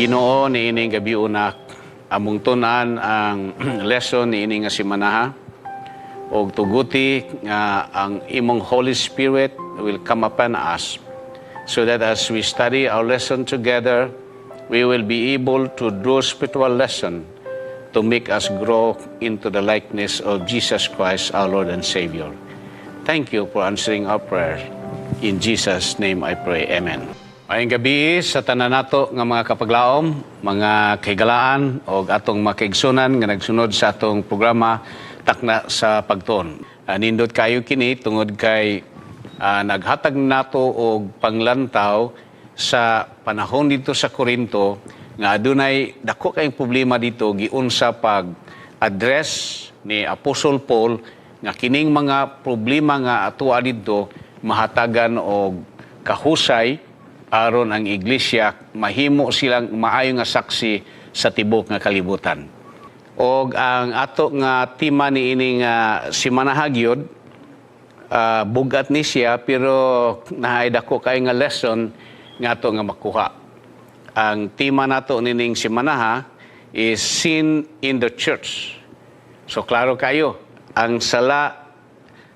Ginoo niining gabi una among tunan ang lesson niining nga simanaha og tuguti nga ang imong Holy Spirit will come upon us so that as we study our lesson together we will be able to draw spiritual lesson to make us grow into the likeness of Jesus Christ our Lord and Savior. Thank you for answering our prayer. In Jesus' name I pray. Amen. Maayong gabi sa tanan nato nga mga kapaglaom, mga kahigalaan o atong makaigsunan nga nagsunod sa atong programa Takna sa Pagtuon. Nindot kayo kini tungod kay naghatag nato og panglantaw sa panahon dito sa Corinto nga adunay dako kayong problema dito giun sa pag-address ni Apostol Paul nga kining mga problema nga atoa dito mahatagan og kahusay aron ang iglesia mahimo silang maayo nga saksi sa tibok nga kalibutan. Og ang ato nga tema niini nga simanaha gyud bugat ni siya pero naay dako kay nga lesson nga ato nga makuha. Ang tema nato nining simanaha is sin in the church. So klaro kayo, ang sala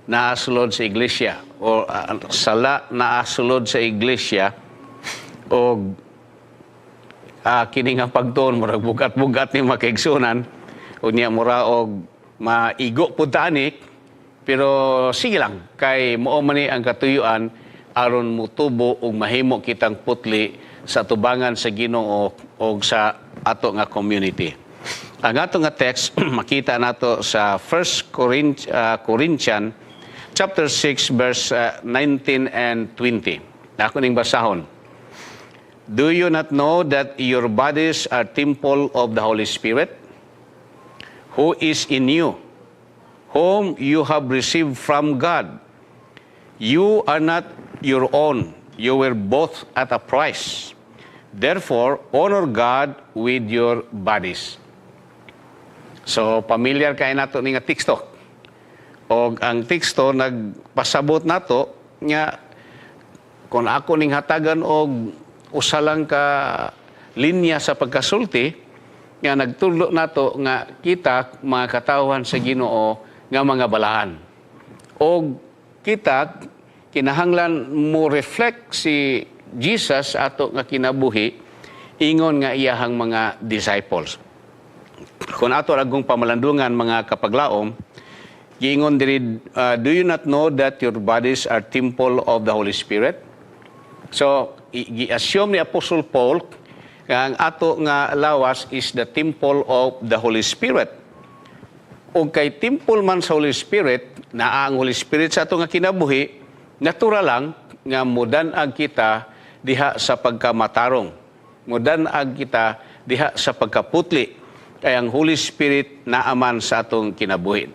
naasulod sa iglesia o sala naasulod sa iglesia o kini nga pagtuon murag bugat-bugat ni makaigsunan o niya mura og maigo pud tanik pero sige lang kay mao man ni ang katuyuan aron mutubo og mahimo kitang putli sa tubangan sa Ginoo o sa ato nga community. Ang ato nga text makita nato sa 1 Corinthians chapter 6 verse 19 and 20. Ako ning basahon. Do you not know that your bodies are temple of the Holy Spirit, who is in you, whom you have received from God? You are not your own. You were bought at a price. Therefore, honor God with your bodies. So, familiar kayo nato ni nga teksto. O ang teksto nagpasabot nato nga kung ako ning hatagan og usa lang ka linya sa pagkasulti nga nagtudlo nato nga kita mga katawhan sa Ginoo nga mga balahan. O kita kinahanglan mo reflect si Jesus ato nga kinabuhi ingon nga iyahang mga disciples. Kung ato agong pamalandungan mga kapaglaom, giingon diri, do you not know that your bodies are temple of the Holy Spirit? So, i-assume ni Apostle Paul nga ang ato nga lawas is the temple of the Holy Spirit. O kay temple man sa Holy Spirit, na ang Holy Spirit sa ato nga kinabuhi, natural lang nga mudan-ag kita diha sa pagkamatarong. Mudan-ag kita diha sa pagkaputli. Kay ang Holy Spirit naaman sa atong kinabuhi.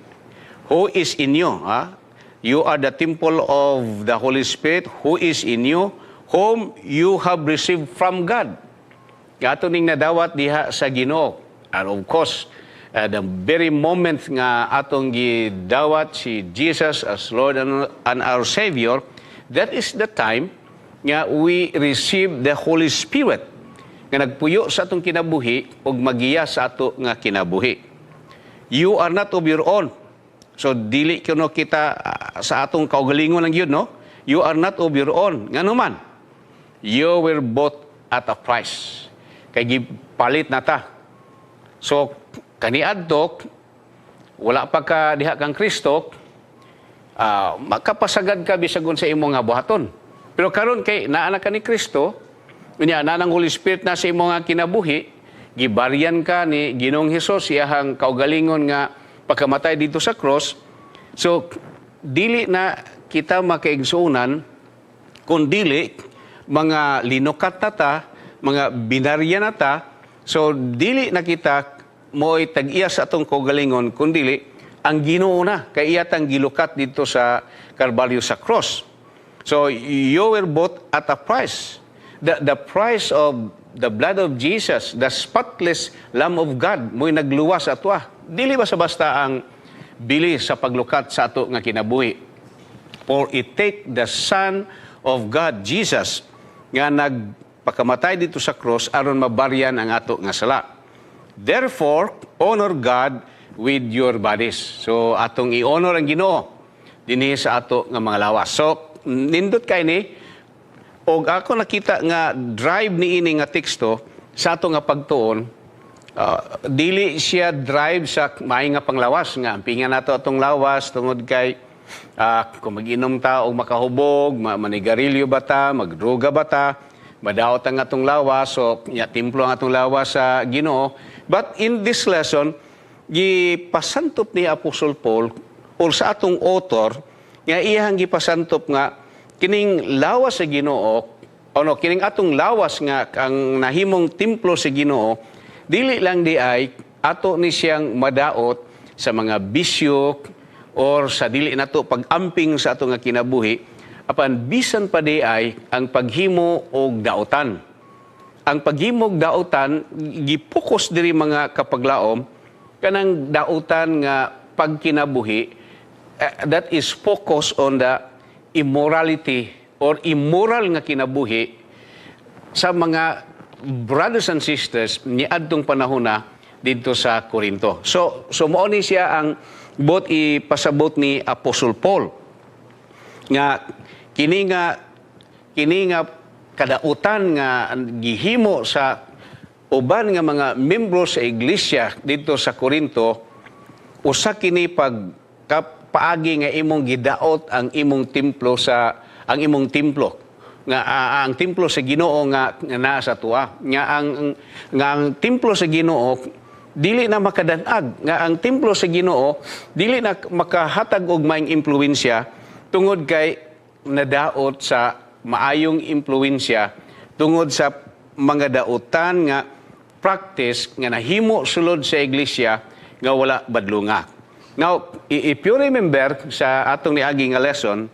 Who is in you? You are the temple of the Holy Spirit who is in you, whom you have received from God. Ato ning nadawat diha sa Ginoo. And of course, the very moment nga atong gidawat si Jesus as Lord and our Savior, that is the time nga we receive the Holy Spirit nga nagpuyo sa atong kinabuhi ug magiya sa ato nga kinabuhi. You are not of your own. So dili kuno kita sa atong kaugalingon lang yun, no? You are not of your own. Ngano man? You were bought at a price. Kay gipalit na ta. So, kaniadto, wala pa ka diha kang Kristo, makapasagad ka bisagon sa imong nga buhaton. Pero karon kay naa ka ni Kristo, unya na nang Holy Spirit na sa imong nga kinabuhi, gibaryan ka ni Ginoong Hesus iyahang kaugalingon nga pagkamatay dito sa cross. So, dili na kita makaigsunan kung dili mga linukat na ta, mga binarya na ta, so dili na kita mo'y tag-iya sa atong kaugalingon, kundili ang Ginoo na, kay iyatang gilukat dito sa Kalbaryo sa cross. So you were bought at a price. The price of the blood of Jesus, the spotless Lamb of God, mo'y nagluwas atwa. Dili basta-basta ang bili sa paglukat sa ato nga kinabuhi. For it take the Son of God, Jesus, nga pagkamatay dito sa cross aron mabaryan ang ato nga sala. Therefore, honor God with your bodies. So atong i-honor ang Ginoo dinhi sa ato nga mga lawas. So nindot kay ni og ako nakita nga drive ni ini nga teksto sa ato nga pagtuon, dili siya drive sa maay nga panglawas nga ampingan nato atong lawas tungod kay kung mag-inom ta o makahubog, manigarilyo ba ta, magdroga ba ta, madaot ang atong lawas, so templo ang atong lawas sa Ginoo. But in this lesson, gipasantop ni Apostle Paul o sa atong author, nga iyang gipasantop nga kining lawas sa Ginoo, kining atong lawas nga ang nahimong templo sa Ginoo, dili lang di ay ato ni siyang madaot sa mga bisyo or sa dili nato pag-amping sa ato nga kinabuhi, apan bisan pa di ay ang paghimo og daotan. Ang paghimo og daotan gipokus diri mga kapaglaom kanang daotan nga pagkinabuhi that is focus on the immorality or immoral nga kinabuhi sa mga brothers and sisters ni adtong panahon na dito sa Corinto. So mao ni siya ang bot ipasabot ni Apostle Paul nga kini nga kadautan nga gihimo sa uban nga mga membro sa iglesia dito sa Corinto, usa kini paagi nga imong gidaot ang imong templo nga ang templo sa Ginoo nga naa sa tuwa nga ang templo sa Ginoo dili na makadanag nga ang templo sa Ginoo dili na makahatag og maayong impluwensya tungod kay nadaot sa maayong impluwensya tungod sa mga daotan nga practice nga nahimo sulod sa iglesia nga wala badlunga. Now, if you remember sa atong niagi nga lesson,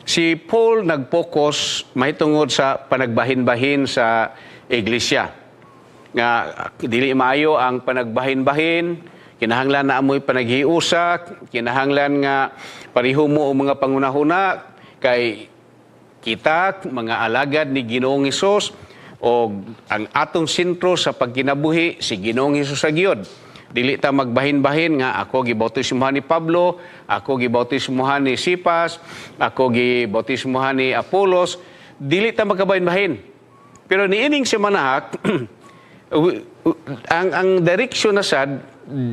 si Paul nag-focus mahitungod sa panagbahin-bahin sa iglesia. Nga dili maayo ang panagbahin-bahin, kinahanglan na amoy panaghiusak, kinahanglan nga pareho mo ang mga pangunahuna kay kita mga alagad ni Ginoong Hesus o ang atong sentro sa pagkinabuhi si Ginoong Hesus sa giyod. Dili ta magbahin-bahin nga ako gibautismuhan ni Pablo, ako gibautismuhan ni Sipas, ako gibautismuhan ni Apolos, dili ta magkabahin-bahin. Pero niining semana ang direksyon na sad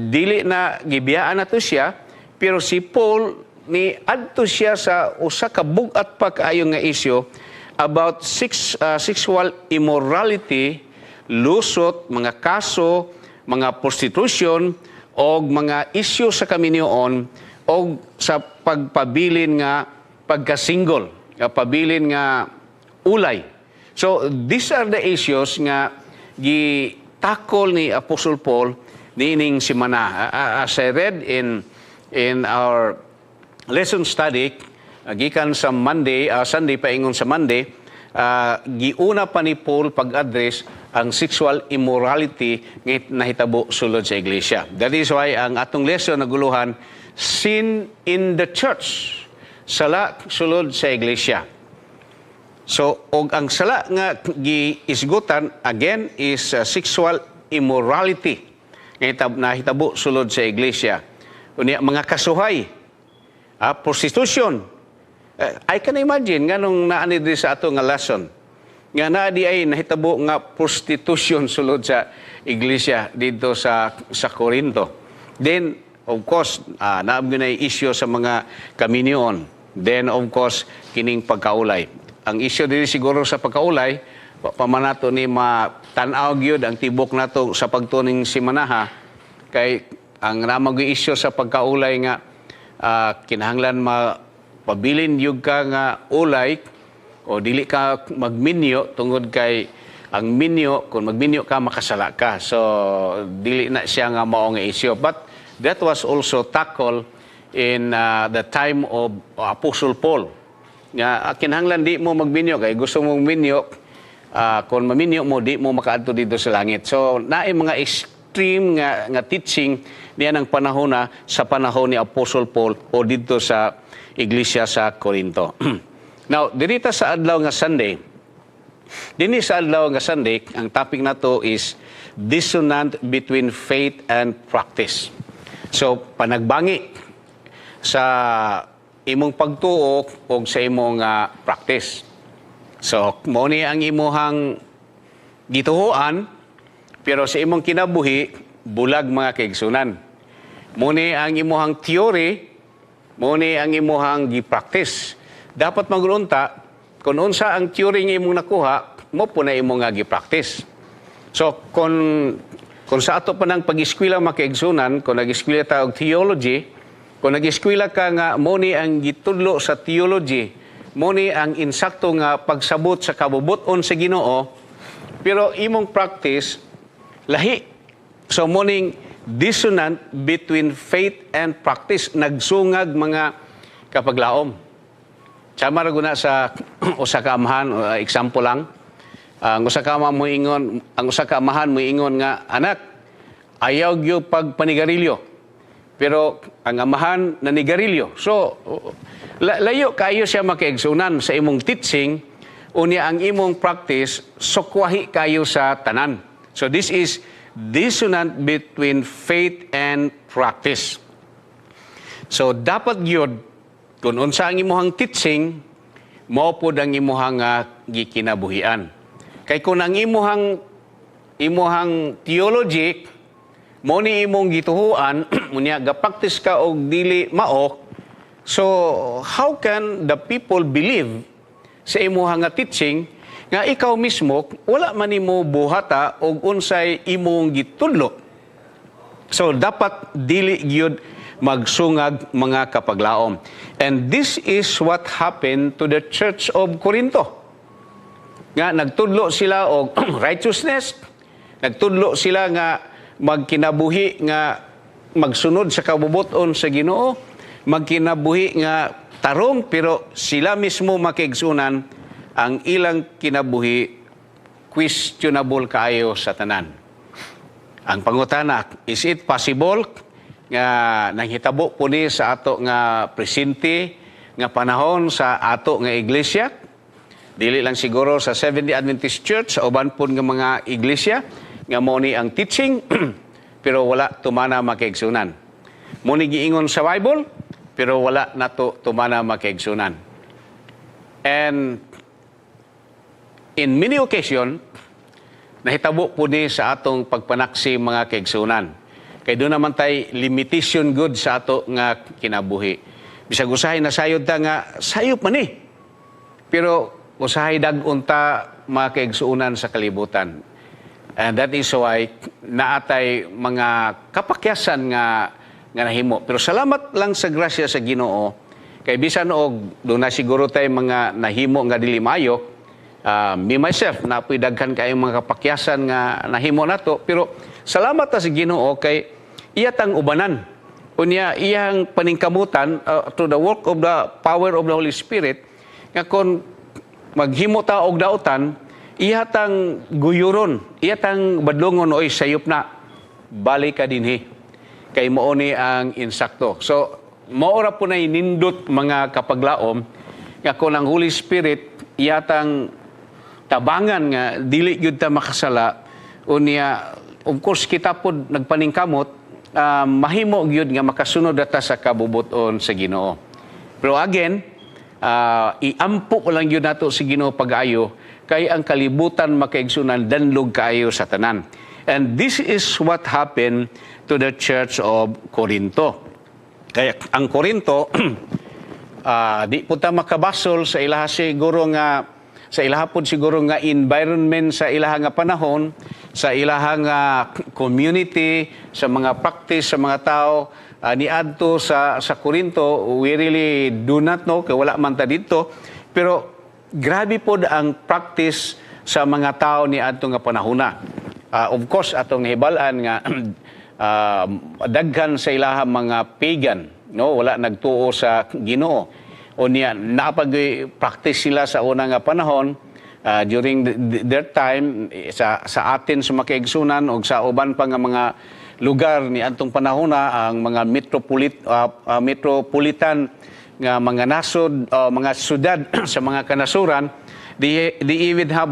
dili na gibiyaan nato siya, pero si Paul ni adto siya sa usa ka bugat pa kaayo nga isyu about sexual immorality, lusot, mga kaso, mga prostitution o mga isyu sa kaminyoon o sa pagpabilin nga pagka-single, pabilin nga ulay. So these are the issues nga gitakol ni Apostle Paul niining semana. As I read in our lesson study, gikan sa Sunday paingon sa Monday, giuna pa ni Paul pag-address ang sexual immorality nga nahitabo sulod sa iglesia. That is why ang atong lesson naguluhan, sin in the church, sala sulod sa iglesia. So, og ang sala nga giisgutan again is sexual immorality nga nahitabo sulod sa iglesia. Unya mga kasuhay, prostitution. I can imagine nganong naani diri sa ato nga lesson nga naa di ay nahitabo nga prostitution sulod sa iglesia dito sa Corinto. Then of course naabot na issue sa mga kaminyoon. Then of course kining pagkaulay. Ang issue diri siguro sa pagkaulay pamanato ni matanaw gyud ang tibok nato sa pagtuning semana kay ang namang issue sa pagkaulay nga kinahanglan pabilin yug ka nga ulay o dili ka magminyo tungod kay ang minyo, kung magminyo ka makasala ka. So dili na siya nga mao nga issue. But that was also tackled in the time of Apostle Paul. Nga kinahanglan di mo magminyo kay gusto mong minyo, kung maminyo mo di mo makaadto dito sa langit. So naay mga extreme nga teaching niya ng panahon sa panahon ni Apostle Paul o dito sa iglesia sa Corinto. Now, dirita sa adlaw nga Sunday, Dinhi sa adlaw nga Sunday, ang topic nato is dissonant between faith and practice. So, panagbangi sa imong pagtuo o sa imong practice. So, mo ni ang imuhang gituhuan, pero sa imong kinabuhi, bulag mga kaigsunan. Mo ni ang imuhang theory, mo ni ang imuhang gi-practice. Dapat magulunta, kung unsa ang theory nga imong nakuha, mo po na imong nga gi-practice. So, kung sa ato pa ng pag-eskwela mga kaigsunan, kung nag-eskwela ta og theology, kung nag-eskwela ka nga mo ni ang gitudlo sa theology, mo ni ang insakto nga pagsabot sa kabubuton sa Ginoo, pero imong practice lahi. So morning dissonant between faith and practice, nagsungag mga kapaglaom. Sama ra guna sa usa ka amahan, example lang. Ang usa ka amahan mo ingon nga, anak, ayaw gyo pagpanigarilyo. Pero ang amahan nanigarilyo. So layo kayo siya makaigsunan sa imong teaching, unya ang imong practice sukwahi kayo sa tanan. So this is dissonant between faith and practice. So dapat gyud kung unsa ang imong teaching, mao pod ang imong gikinabuhian. Kay kung ang imong theology mo ni imong gituhuan, unya ga-practice ka og dili mao, so how can the people believe sa imong teaching nga ikaw mismo wala man nimo buhata og unsay imong gitudlo? So dapat dili gyud magsungag mga kapaglaom. And this is what happened to the Church of Corinto. Nga nagtudlo sila og righteousness, nagtudlo sila nga magkinabuhi nga magsunod sa kabubuton sa Ginoo, magkinabuhi nga tarong, pero sila mismo makiigsunan ang ilang kinabuhi questionable kaayo sa tanan. Ang pangutana, is it possible nga nanghitabo po ni sa ato nga presente nga panahon sa ato nga iglesia? Dili lang siguro sa Seventh-day Adventist Church, sa uban po nga mga iglesia, nga mo ni ang teaching, pero wala tumana makiigsunan. Mo ni giingon sa Bible, pero wala nato tumana makiigsunan. And in many occasion, nahitabo po ni sa atong pagpanaksi mga kaigsunan. Kay doon naman tay limitation good sa ato nga kinabuhi. Bisag usahay na sayod ta nga, sayop man eh. Pero usahay dag-unta mga kaigsunan sa kalibutan. And that is why naatay mga kapakyasan nga nahimo. Pero salamat lang sa grasya sa Ginoo, kay bisan og doon na siguro tay mga nahimo nga dili maayo, me myself na puy daghan kayong mga kapakyasan nga nahimo nato, pero salamat ta sa Ginoo kay iya tang ubanan. Unya iyang paningkamutan to the work of the power of the Holy Spirit nga kon maghimo ta og dautan, iya tang guyuron, iya tang badlongon, oy sayop na, balik ka dinhi. Kay mao ni ang insakto. So maora po na nindot mga kapaglaom nga kung ang Holy Spirit iyatang tabangan nga dili gyud ta makasala, unya of course kita pod nagpaningkamot, mahimo gyud nga makasunod ta sa kabubuton sa Ginoo. Pero again, iampo ko lang yun nato sa Ginoo pag-ayo, kay ang kalibutan makaigsunan danlog kaayo sa tanan. And this is what happened to the Church of Corinto. Kaya ang Corinto, di po ta makabasol sa ilaha siguro nga, sa ilaha po siguro nga environment sa ilaha nga panahon, sa ilaha nga community, sa mga practice, sa mga tao, niadto sa Corinto, we really do not know, kaya wala man ta dito. Pero grabe po ang practice sa mga tao niadto nga panahona. Of course, atong hibalaan nga daghan sa ilaha mga pagan, no? Wala nagtuo sa Ginoo. O niya, napag-practice sila sa unang panahon, during their time, sa atin sa makaigsunan o sa uban pa nga mga lugar ni antong panahona, ang mga metropolitan nga mga nasod, mga syudad sa mga kanasuran, They even have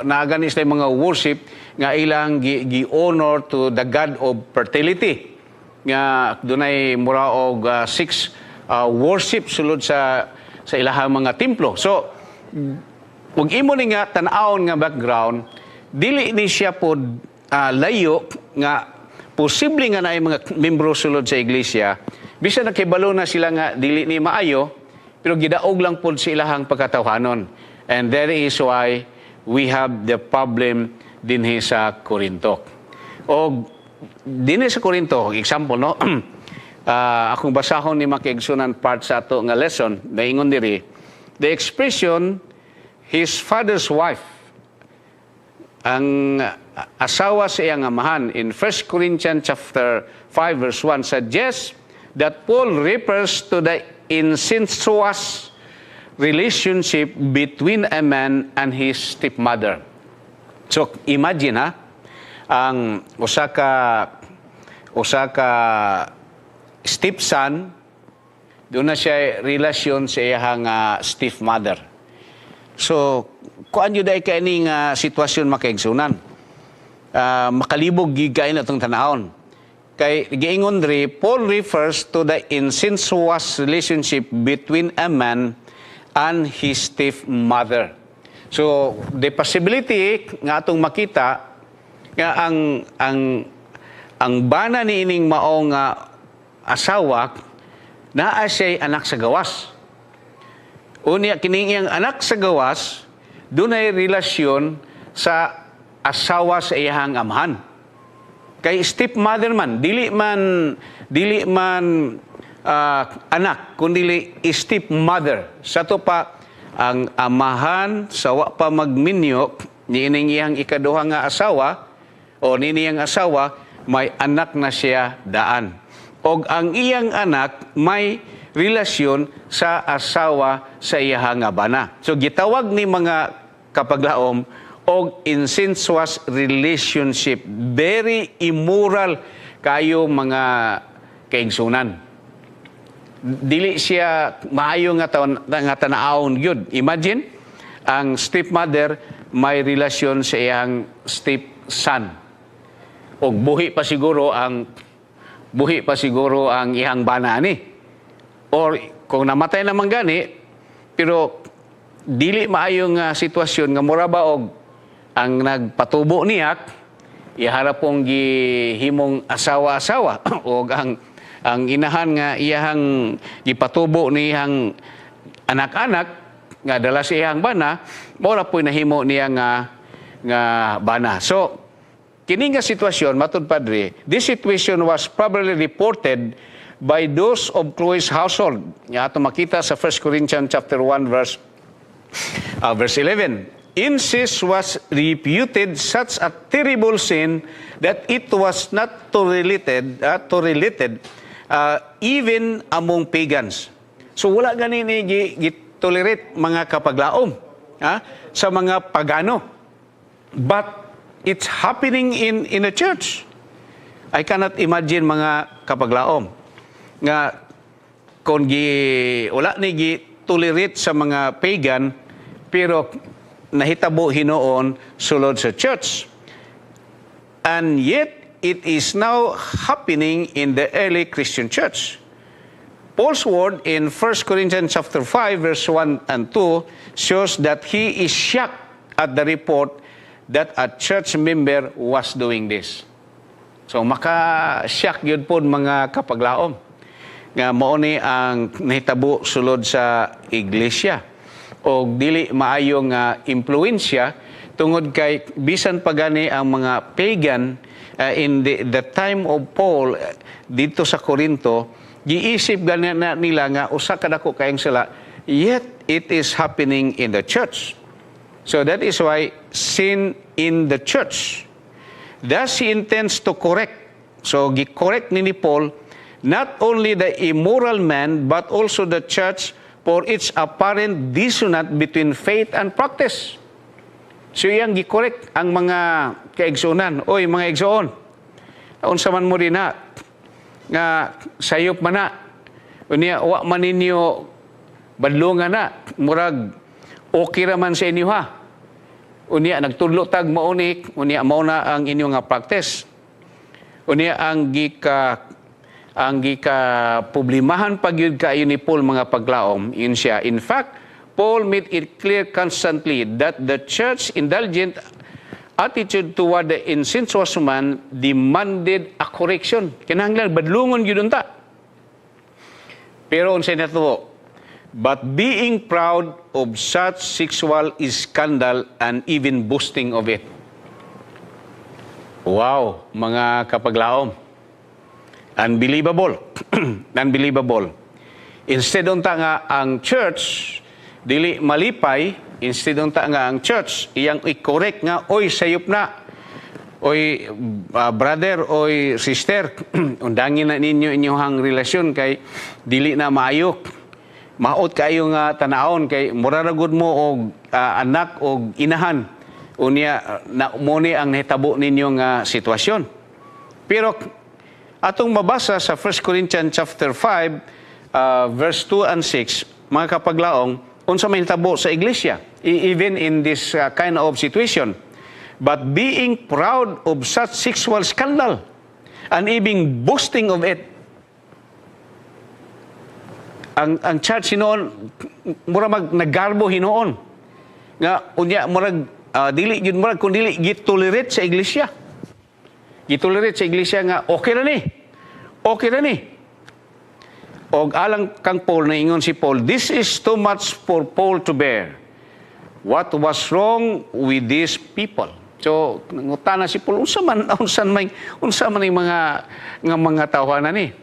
naagani sila mga worship nga ilang gi-honor to the god of fertility. Nga dunay mura og 6 worship sulod sa ilahang mga templo. So ug imo ni nga tan-awon nga background, dili ni siya pod layo nga posible nga naay mga membro sulod sa iglesia bisan nakibalo na sila nga dili ni maayo, pero gidaog lang pod sa ilahang pagkatawhanon. And that is why we have the problem dinhi sa Corinto. O dinhi sa Corinto, example, no? Akong basahon ni makiigsunan part sa ato nga lesson, naingon diri, the expression, his father's wife, ang asawa sa iyang amahan, in 1 Corinthians chapter 5 verse 1 suggests that Paul refers to the incestuous relationship between a man and his stepmother. So imagine ang usa ka stepson, doon na siya relasyon sa iyang stepmother. So kuan yun dahil kaining sitwasyon makaigsunan. Makalibog gigain atong tanahon. Kay giingon diri, Paul refers to the incestuous relationship between a man and his stepmother. So the possibility nga atong makita nga ang bana ni ining maong asawa naa siya anak sa gawas. Unya kining iyang anak sa gawas dunay relasyon sa asawa sa iyang amahan. Kay stepmother man, dili man anak, kundi stepmother. Sa to pa ang amahan sa wa pa magminyo ni ining iyang ikaduha nga asawa o ni iyang asawa may anak na siya daan. Og ang iyang anak may relasyon sa asawa sa iyang bana. So gitawag ni mga kapaglaom og incestuous relationship, very immoral kayo mga kaigsunan. Dili siya maayo nga tanaawon gyud. Imagine ang stepmother may relasyon sa iyang stepson. Og buhi pa siguro ang iyang bana ni. Or kung namatay naman gani, pero dili maayo nga sitwasyon nga mura ba og ang nagpatubo niya iharap pong gihimong asawa-asawa o ang inahan nga iyang gipatubo ni iyang anak-anak nga dala sa iyang bana mora po'y nahimo niya nga bana. So kini nga sitwasyon matud padre, this situation was probably reported by those of Chloe's household. Nga ato makita sa 1 Corinthians chapter 1 verse 11. Incest was reputed such a terrible sin that it was not tolerated even among pagans. So wala gani ni gitolerate mga kapaglaom sa mga pagano. But it's happening in a church. I cannot imagine mga kapaglaom nga kung wala ni gitolerate sa mga pagan pero nahitabo hinoon sulod sa church. And yet, it is now happening in the early Christian church. Paul's word in 1 Corinthians chapter 5, verse 1 and 2 shows that he is shocked at the report that a church member was doing this. So, maka-shock yun po mga kapaglaom. Nga mao ni ang nahitabo sulod sa iglesia. O dili maayong impluensya tungod kay bisan pagani ang mga pagan in the time of Paul dito sa Corinto, giisip gani na nila nga usa ka dako kayong sala, yet it is happening in the church. So that is why sin in the church. Thus he intends to correct. So gi-correct ni Paul not only the immoral man but also the church for its apparent dissonance between faith and practice. So iyang gikorek ang mga kaigsunan. Oy, mga igsoon, unsa man mo rin nga sayop man na. Unya, wa man ninyo badlungan na. Murag, okay raman sa inyo ha. Unya nagtudlo tag maunik, unya mao na ang inyo nga practice. Unya ang gika problemahan pagyud kayo ni Paul mga paglaom yun siya. In fact, Paul made it clear constantly that the church indulgent attitude toward the insensuous man demanded a correction. Kinahanglan badlungon gyud unta. Pero unsay natuo? But being proud of such sexual scandal and even boasting of it. Wow, mga kapaglaom. Unbelievable. Unbelievable. Instead unta nga ang church dili malipay, instead unta nga ang church iyang i-correct nga oy sayop na. Oy brother, oy sister, undangin na ninyo inyong relasyon kay dili na maayo. Maot kayo nga tanaon kay muraragod mo og anak og inahan. Unya na mo ni ang nahitabo ninyo nga sitwasyon. Pero atong mabasa sa 1 Corinthians chapter 5 verse 2 and 6, mga kapaglaong, unsa may hitabo sa iglesia even in this kind of situation. But being proud of such sexual scandal and even boasting of it. Ang church hinoon mura naggarbo hinoon nga unya murag dili gyud murag kun dili gitolerate sa iglesia. Gitolerate sa iglesia nga okay ra ni. Okay ra ni. Og alang kang Paul na ingon si Paul, this is too much for Paul to bear. What was wrong with these people? So ngutana si Paul unsa man yung mga tawhanan ni.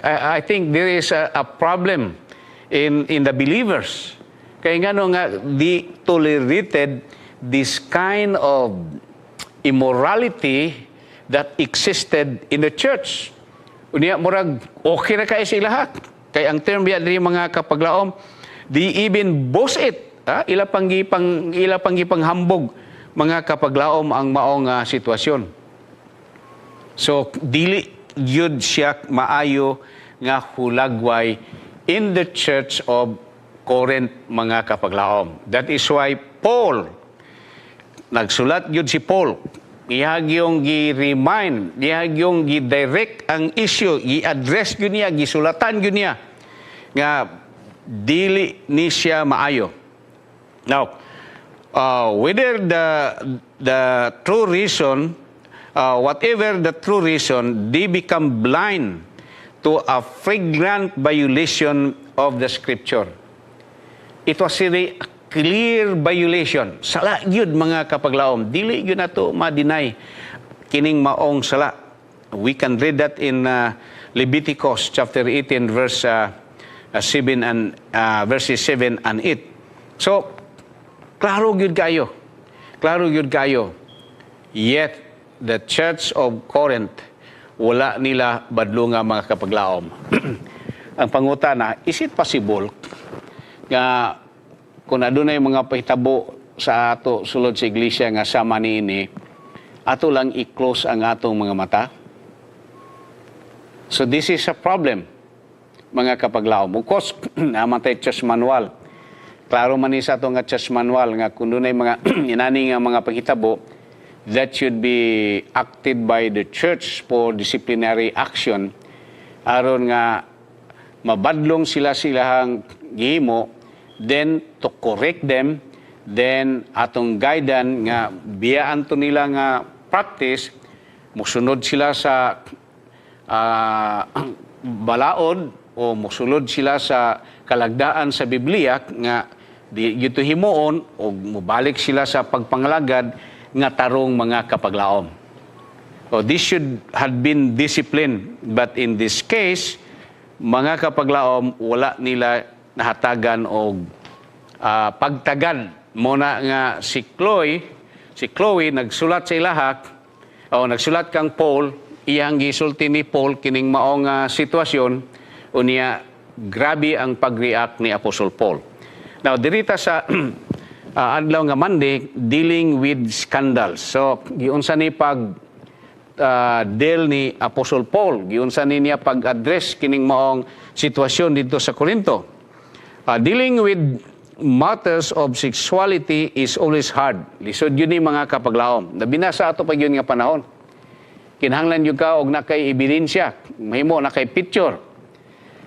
I think there is a problem in the believers. Kaya nga di tolerated this kind of immorality that existed in the church. Unya murag okay ra kay sa ilahat. Kay ang term biya diri mga kapaglaom, di even boast it. Ila pang hambog mga kapaglaom ang maong sitwasyon. So dili yun siya maayo nga hulagway in the church of Corinth mga kapaglaom. That is why Paul, nagsulat yun si Paul, iyag yung gi-remind, iyag yung gi-direct ang issue, gi-address yun niya, gisulatan yun niya, nga dili ni siya maayo. Now, whether the true reason, whatever the true reason, they become blind to a flagrant violation of the Scripture. It was really a clear violation. Sala yun mga kapaglaom. Dili yun na to ma-deny kining maong sala. We can read that in Leviticus chapter 18 verse 7 and verses 7 and 8. So, klaro yun kayo. Klaro yun kayo. Yet, the Church of Corinth, wala nila badlo nga mga kapaglaom. Ang pangutana, is it possible nga kung adunay mga pahitabo sa ato sulod sa iglesia nga sama niini, ato lang i-close ang atong mga mata? So this is a problem, mga kapaglaom. Of course, naman tayo church manual. Klaro man sa ato nga church manual nga kung dunay mga inani nga mga pahitabo, that should be acted by the church for disciplinary action aron nga mabadlong silahang gihimo, then to correct them, then atong guidan nga biyaan to nila nga practice, musunod sila sa balaod o musulod sila sa kalagdaan sa Biblia nga di gito himuon o mubalik sila sa pagpangalagad nga tarong mga kapaglaom. So this should have been discipline, but in this case, mga kapaglaom, wala nila nahatagan o pagtagad. Muna nga si Chloe nagsulat sa ilahak, o nagsulat kang Paul, iyang gisulti ni Paul kining maong sitwasyon, unya grabe ang pag-react ni Apostle Paul. Now, dirita sa adlaw nga Monday, dealing with scandals. So, giunsa ni deal ni Apostle Paul, giunsa ni niya pag-address kining maong sitwasyon dito sa Korinto. Dealing with matters of sexuality is always hard. Lisod yun ni mga kapaglaom. Nabinasa ato pag yun nga panahon. Kinahanglan yun ka og nakay ebidensya, mahimo nakay picture.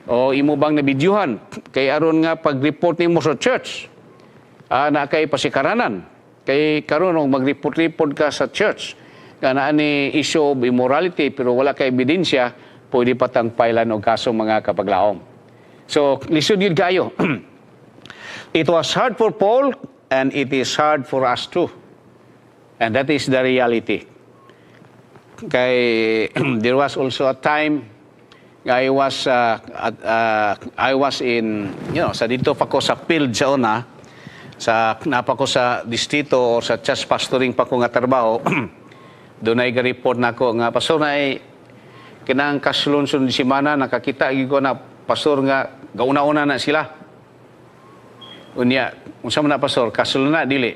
O imo bang nabidyuhan kay aron nga pag-report nimo sa church. Na kay pasikaranan. Kay karon og mag-report ka sa church. Kana ni issue of immorality pero wala kay ebidensya, pwede patang pailan og kaso mga kapaglaom. So lisod yun kayo. It was hard for Paul and it is hard for us too. And that is the reality. Kay there was also a time I was in, sa dito pa ko sa field sa una, sa napa ko sa distrito o sa church pastoring pa ko nga trabaho. Doon ay report na ko nga pastor na ay kinang kasulon-sulon di semana nakakita gyud ko na pastor nga gauna-una na sila. Unya, unsa man na pastor kasulon na dili.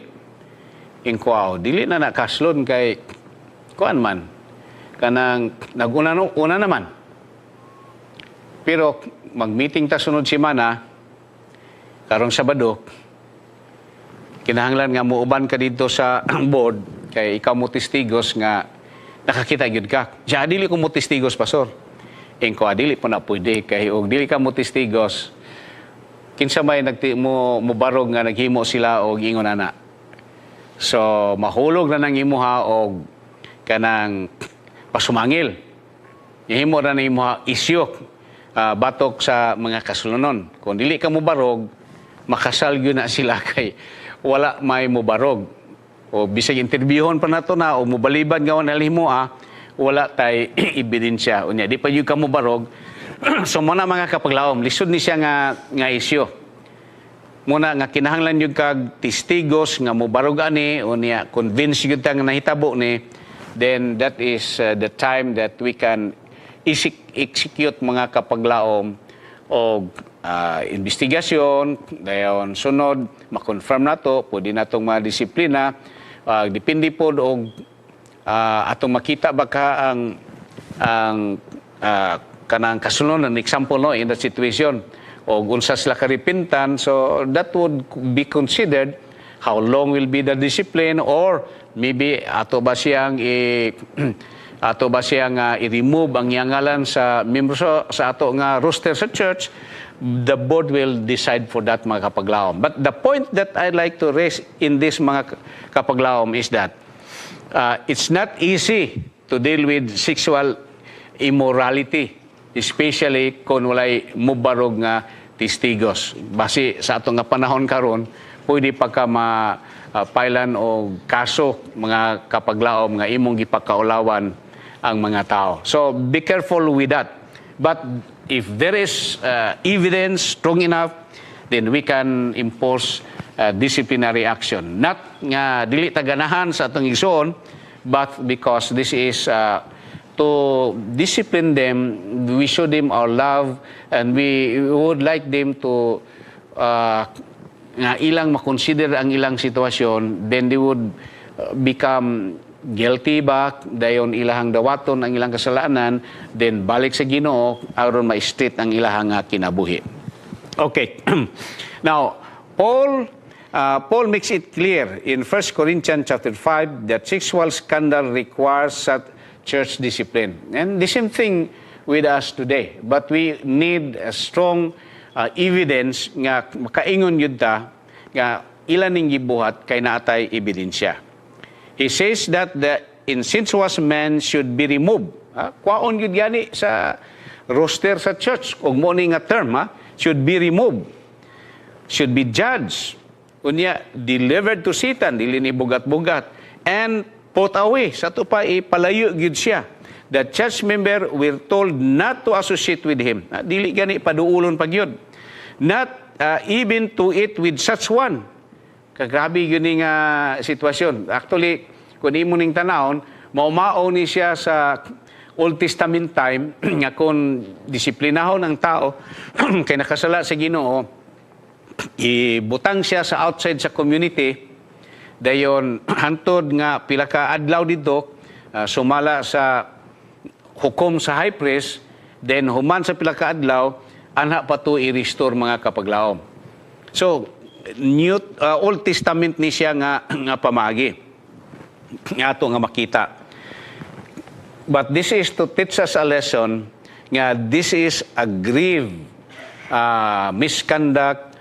Inquao, dili na kasulon kay kuan man. Kanang naguna una naman. Pero mag-meeting ta sunod semana karong Sabado kinahanglan nga muuban ka dito sa board kay ikaw mo testigos nga nakakita gyud ka. Diya dili ko mo testigos pastor. Engko dili pa na pwede kay og dili ka mo testigos kinsa may mo barog nga naghimo sila og ingon ana. So mahulog na nang imuha og kanang pasumangil. Ihimo ra na imuha isyo batok sa mga kasulunon. Kung dili ka mo barog, makasal gyud na sila kay wala may mo barog. O bisag interviewon pa nato na o mubaliban nga wala himo wala tay ebidensya. Unya di pa gyud ka mo barog. So muna mga kapaglaom, lisod ni siya nga isyu. Muna nga kinahanglan gyud kag testigos nga mo barog ani unya convince gyud ta nga nahitabo ni, then that is the time that we can execute mga kapaglaom o investigasyon, dayon sunod, makonfirm na to, pwede na itong madisiplina, depende po og atong makita baka ang kanang kasunod, an example no, in that situation, o unsa sila karipentan, so that would be considered how long will be the discipline or maybe ato ba siyang i-remove ang iyangalan sa membro sa ato nga roster sa church. The board will decide for that mga kapaglaom. But the point that I'd like to raise in this mga kapaglaom is that it's not easy to deal with sexual immorality, especially kung walay mubarog nga testigos. Base sa ato nga panahon karon, pwede pa ka pailan o kaso mga kapaglaom nga imong gipakaulawan ang mga tao. So be careful with that. But if there is evidence strong enough, then we can impose disciplinary action. Not nga dili taganahan sa atong igsoon, but because this is to discipline them, we show them our love, and we would like them to nga ilang makonsider ang ilang sitwasyon, then they would become guilty ba, dayon ilahang dawaton ang ilang kasalanan, then balik sa Ginoo aron ma-straight ang ilahang kinabuhi. Okay. Now, Paul makes it clear in 1 Corinthians chapter 5 that sexual scandal requires church discipline. And the same thing with us today. But we need a strong evidence nga makaingon yun ta nga ilan ning gibuhat kay naatay ebidensya. He says that the incestuous man should be removed. Kwaon yun gani sa roster sa church. Kung mo nga term, should be removed. Should be judged. Unya, delivered to Satan, dili ni bugat-bugat. And put away. Sa ito pa, ipalayo yun siya. The church member were told not to associate with him. Dili gani, paduulon pag yun. Not even to eat with such one. Kagrabe yun nga sitwasyon. Actually, kung imo ning tanawon, maumao ni siya sa Old Testament time nga kung disiplinahon ang tao kay nakasala sa Ginoo, ibutang siya sa outside sa community, dayon hantod nga pila ka adlaw dito, sumala sa hukom sa high priest, then human sa pila ka adlaw, anha pa to i-restore mga kapaglaom. So, Old Testament ni siya nga pamagi. Nga ato nga makita. But this is to teach us a lesson nga this is a grave misconduct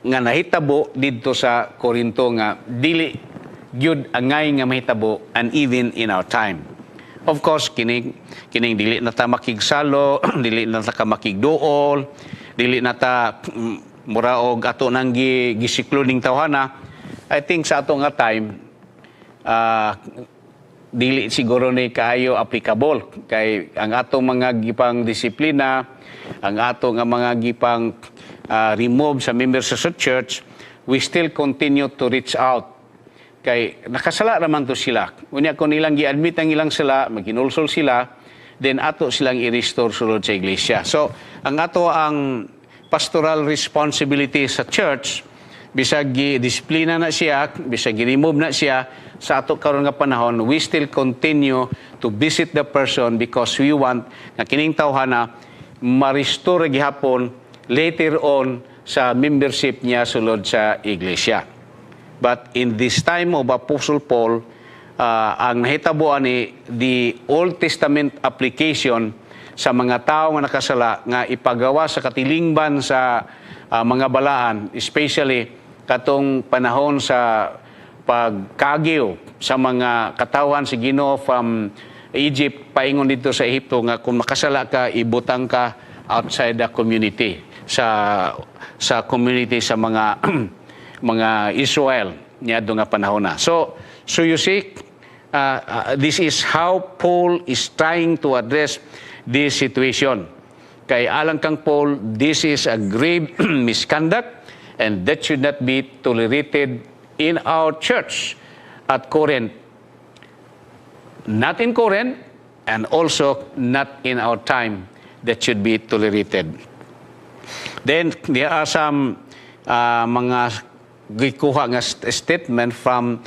nga nahitabo didto sa Corinto nga dili gyud angay nga mahitabo and even in our time. Of course, kining dili na ta makigsalo, dili na ta makigduol, dili na ta mura og ato nang gisiklo ning tawhana. I think sa ato nga time dili siguro ni kaayo applicable kay ang atong mga gipang disiplina, ang ato nga mga gipang remove sa members sa church, we still continue to reach out. Kay nakasala raman to sila. Unya kung ilang gi-admit ang ilang sala, maginulsol sila, then ato silang i-restore sulod sa iglesia. So, ang ato ang pastoral responsibility sa church, bisag gi-disiplina na siya, bisag gi-remove na siya, sa ato karon nga panahon, we still continue to visit the person because we want nga kining tawhana ma-restore gihapon later on sa membership niya sulod sa iglesia. But in this time of Apostle Paul, ang nahitabo ani the Old Testament application sa mga tao nga nakasala nga ipagawa sa katilingban sa mga balaan, especially katong panahon sa pagkagyo sa mga katawan si Ginoo from Egypt paingon dito sa Ehipto nga kung makasala ka ibutang ka outside the community sa community sa mga mga Israel niadto nga panahon na. So you see, this is how Paul is trying to address this situation. Kay alang kang Paul, this is a grave misconduct and that should not be tolerated in our church at Corinth. Not in Corinth and also not in our time that should be tolerated. Then there are some mga gikuha nga statement from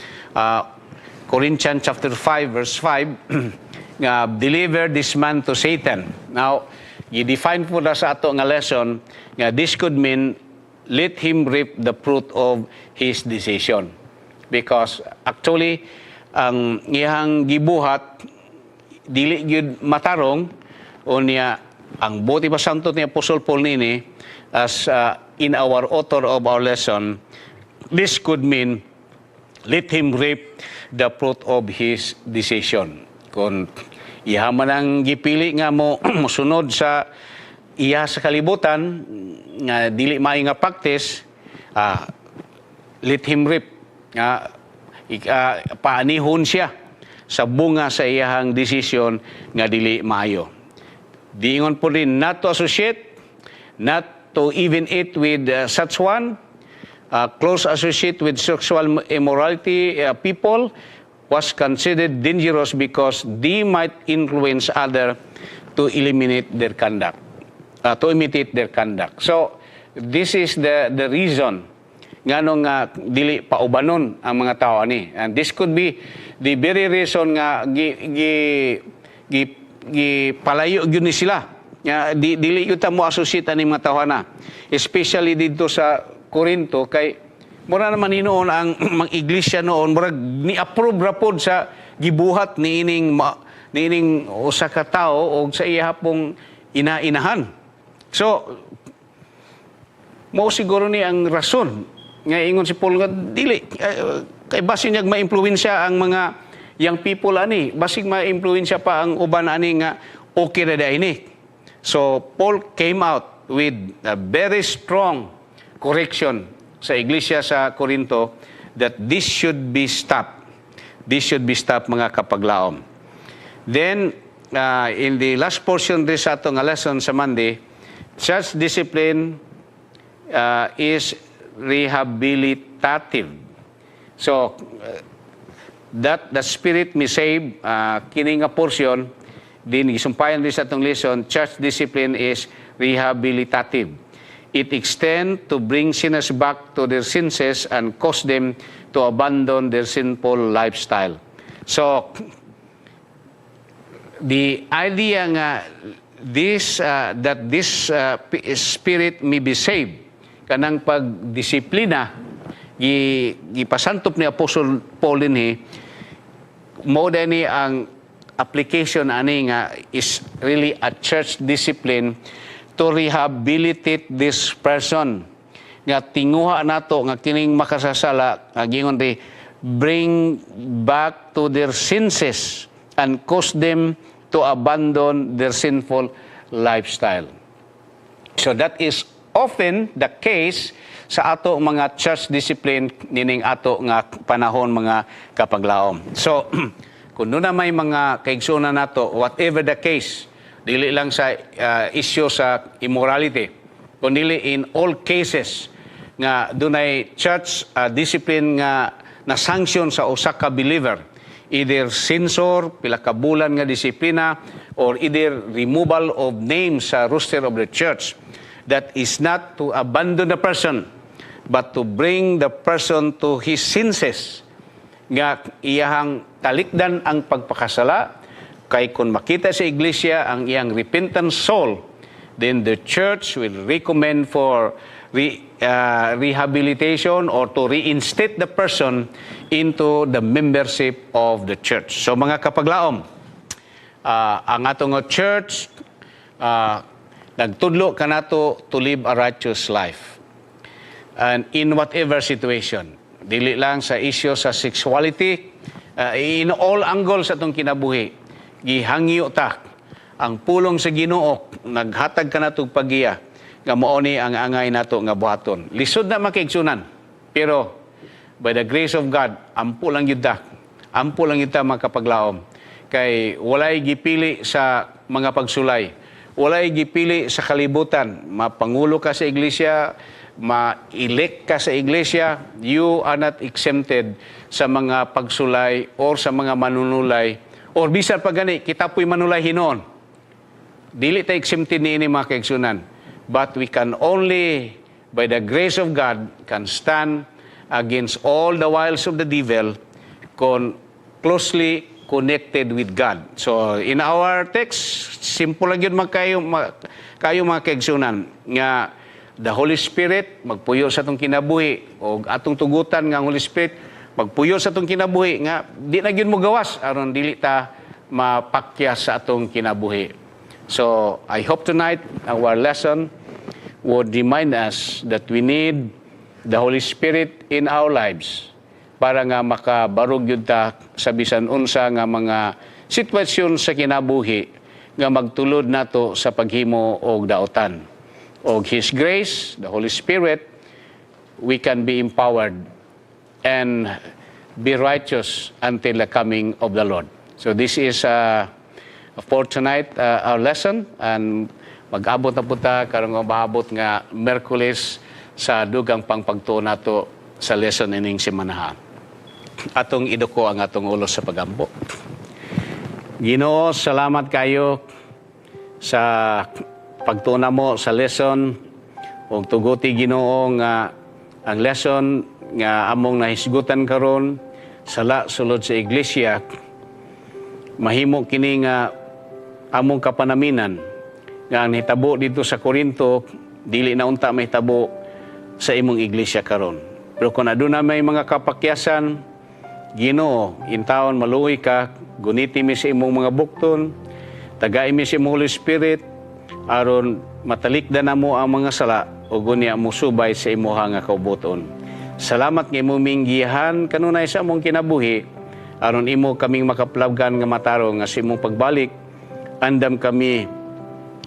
Corinthians chapter 5 verse 5 nga deliver this man to Satan. Now, i-define po na sa ato nga lesson nga this could mean let him reap the fruit of his decision. Because actually, ang iyang gibuhat, dili gyud matarong, o niya, ang buti pa santo ni Apostle Paul nini, as in our author of our lesson, this could mean let him reap the fruit of his decision. Kung ihaman ang gipili nga mo musunod sa iya sa kalibutan, nga dili may nga practice, let him reap. Paanihon siya sa bunga sa iyahang desisyon nga dili maayo. Diingon po rin not to associate, not to even eat with such one, close associate with sexual immorality people was considered dangerous because they might influence others to eliminate their conduct. To imitate their conduct. So, this is the reason ngano nga dili paubanon ang mga tao ani. And this could be the very reason nga palayo gyud ni sila. Nga dili gyud ta mo associate ani mga tao na. Especially dito sa Corinto kay mura naman hinoon ang mga iglesia noon murag ni-approve ra pod sa gibuhat niining usa ka tawo og sa iya pong inainahan. So, mo siguro ni ang rason nga ingon si Paul nga dili kay basin niya ma-impluwensya ang mga young people ani, basig ma-impluwensya pa ang uban ani nga okay na daini. So, Paul came out with a very strong correction sa iglesia sa Corinto that this should be stopped. This should be stopped mga kapaglaom. Then, in the last portion this ato nga lesson sa Monday, church discipline is rehabilitative. So, that the Spirit may save, kini nga portion, din gisumpayan din sa atong lesson, church discipline is rehabilitative. It extends to bring sinners back to their senses and cause them to abandon their sinful lifestyle. So, the idea nga this Spirit may be saved, kanang pagdisiplina gipasantop ni Apostol Paul dinhi, mo ni ang application ani nga is really a church discipline to rehabilitate this person nga tinguha nato nga kining makasasala nga gingon di bring back to their senses and cause them to abandon their sinful lifestyle. So that is often the case sa ato mga church discipline nining ato nga panahon mga kapaglaom. So kung doon na may mga kaigsunan nato, whatever the case, dili lang sa issue sa immorality, kundi in all cases nga dunay church discipline nga na sanction sa usa ka believer, either censor, pila ka bulan nga disiplina, or either removal of names sa roster of the church, that is not to abandon the person, but to bring the person to his senses, nga iyahang talikdan ang pagpakasala, kay kung makita sa iglesia ang iyang repentant soul, then the church will recommend for rehabilitation or to reinstate the person into the membership of the church. So mga kapaglaom, ang atong church nagtudlo kanato to live a righteous life. And in whatever situation, dili lang sa issue sa sexuality, in all angles atong kinabuhi, gihangyo ta ang pulong sa Ginoo, naghatag kanatong pagiya nga mao ni ang angay nato nga buhaton. Lisod na makiigsunan, pero by the grace of God, ampo lang yun ta. Ampo lang yun ta mga kapaglaom. Kay walay gipili sa mga pagsulay. Walay gipili sa kalibutan. Mapangulo ka sa iglesia, ma-elect ka sa iglesia, you are not exempted sa mga pagsulay or sa mga manunulay. Or bisan pa gani, kita po'y manulay hinoon. Dili ta exempted ni ini mga kaigsunan. But we can only, by the grace of God, can stand against all the wiles of the devil, closely connected with God. So, in our text, simple lang yun kayo mga kaigsunan, nga the Holy Spirit, magpuyo sa itong kinabuhi, o atong tugutan nga Holy Spirit, magpuyo sa itong kinabuhi, nga di na yun mo gawas, aron dili ta mapakyas sa atong kinabuhi. So, I hope tonight our lesson would remind us that we need the Holy Spirit in our lives para nga makabarog yun ta sa bisan unsa nga mga sitwasyon sa kinabuhi nga magtulod nato sa paghimo og daotan. Og His grace, the Holy Spirit, we can be empowered and be righteous until the coming of the Lord. So this is for tonight, our lesson, and mag-abot na po ta karong maabot nga Miyerkules sa dugang pangpagtuo nato sa lesson ining semana. Atong iduko ang atong ulos sa pagampo. Ginoo, salamat kayo sa pagtuna mo sa lesson, ug tuguti Ginoo nga ang lesson nga among nahisgutan karon sala sulod sa iglesia, mahimo kini nga among kapanaminan nga ang hitabo dito sa Korinto dili na unta mahitabo sa imong iglesia karon. Pero kung aduna may mga kapakyasan, Ginoo, intawon maluoy ka, guniti mi sa imong mga bukton, tagay mi sa imong Holy Spirit aron matalikdan namo ang mga sala ug unya mo subay sa imong nga kaubuton. Salamat nga imong minggihan kanunay sa among kinabuhi aron imo kaming makaplavgan nga matarong nga sa imong pagbalik. Andam kami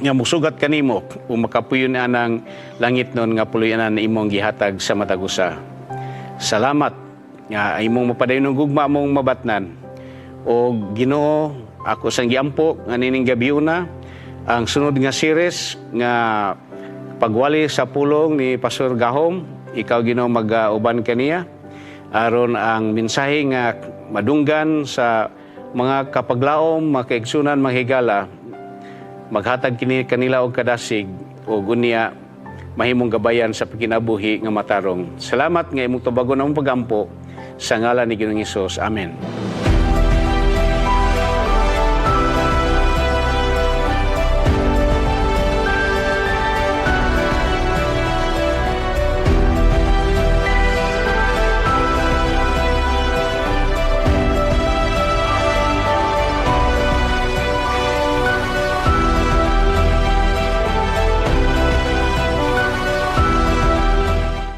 nga musugat kanimo o makapuyon anang langit nun nga puluyanan na imong gihatag sa matagusa. Salamat nga imong mapadayon ng gugma mong mabatnan. O Ginoo, ako sang giampo nga nining gabi una ang sunod nga series nga pagwali sa pulong ni Pastor Gahom, ikaw Ginoo mag-uban kaniya aron ang mensahe nga madunggan sa mga kapaglaom, mga kaigsunan, mga higala, maghatag kini kanila og kadasig o gunya mahimong gabayan sa pagkinabuhi nga matarong. Salamat nga imong tubagon ang pagampo sa ngalan ni Ginoong Hesus. Amen.